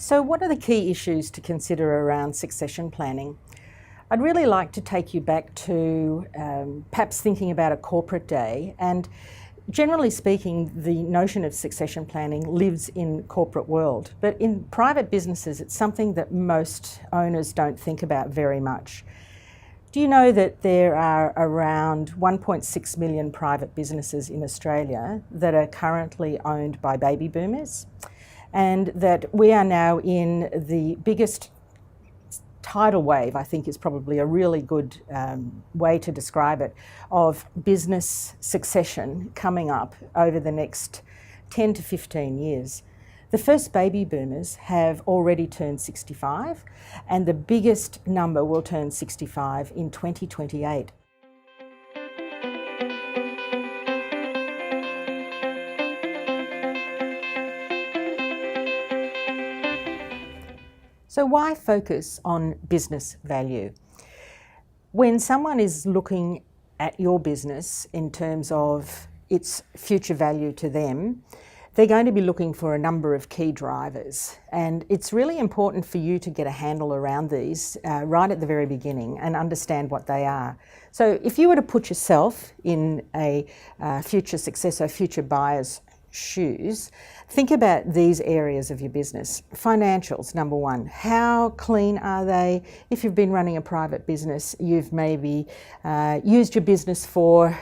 So what are the key issues to consider around succession planning? I'd really like to take you back to perhaps thinking about a corporate day, and generally speaking, the notion of succession planning lives in corporate world, but in private businesses it's something that most owners don't think about very much. Do you know that there are around 1.6 million private businesses in Australia that are currently owned by baby boomers? And that we are now in the biggest tidal wave, I think is probably a really good way to describe it, of business succession coming up over the next 10 to 15 years. The first baby boomers have already turned 65, and the biggest number will turn 65 in 2028. So why focus on business value? When someone is looking at your business in terms of its future value to them, they're going to be looking for a number of key drivers. And it's really important for you to get a handle around these right at the very beginning and understand what they are. So if you were to put yourself in a future successor, future buyer's shoes, think about these areas of your business. Financials, number one. How clean are they? If you've been running a private business, you've maybe used your business for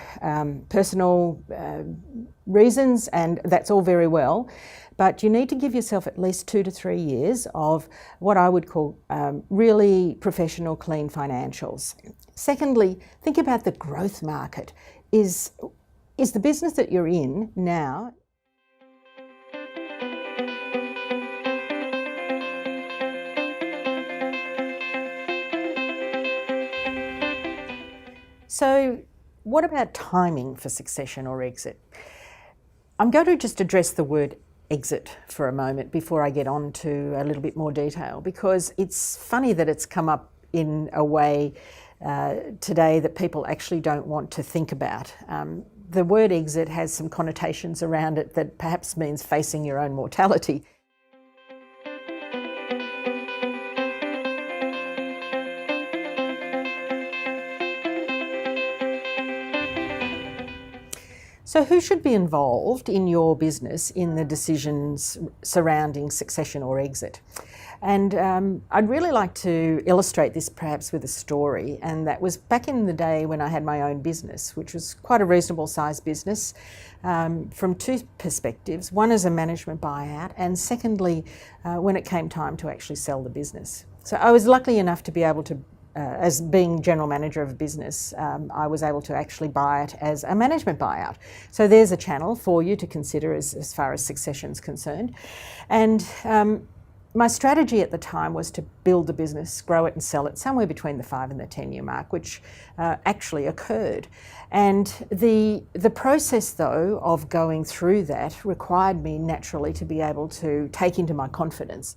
personal reasons, and that's all very well. But you need to give yourself at least 2 to 3 years of what I would call really professional, clean financials. Secondly, think about the growth market. Is the business that you're in now So what about timing for succession or exit? I'm going to just address the word exit for a moment before I get on to a little bit more detail, because it's funny that it's come up in a way today that people actually don't want to think about. The word exit has some connotations around it that perhaps means facing your own mortality. So who should be involved in your business in the decisions surrounding succession or exit? And I'd really like to illustrate this perhaps with a story, and that was back in the day when I had my own business, which was quite a reasonable sized business from two perspectives. One is a management buyout, and secondly, when it came time to actually sell the business. So I was lucky enough to be able to as being general manager of a business, I was able to actually buy it as a management buyout. So there's a channel for you to consider as far as succession is concerned. And my strategy at the time was to build the business, grow it and sell it somewhere between the 5 and the 10-year mark, which actually occurred. And the process, though, of going through that required me naturally to be able to take into my confidence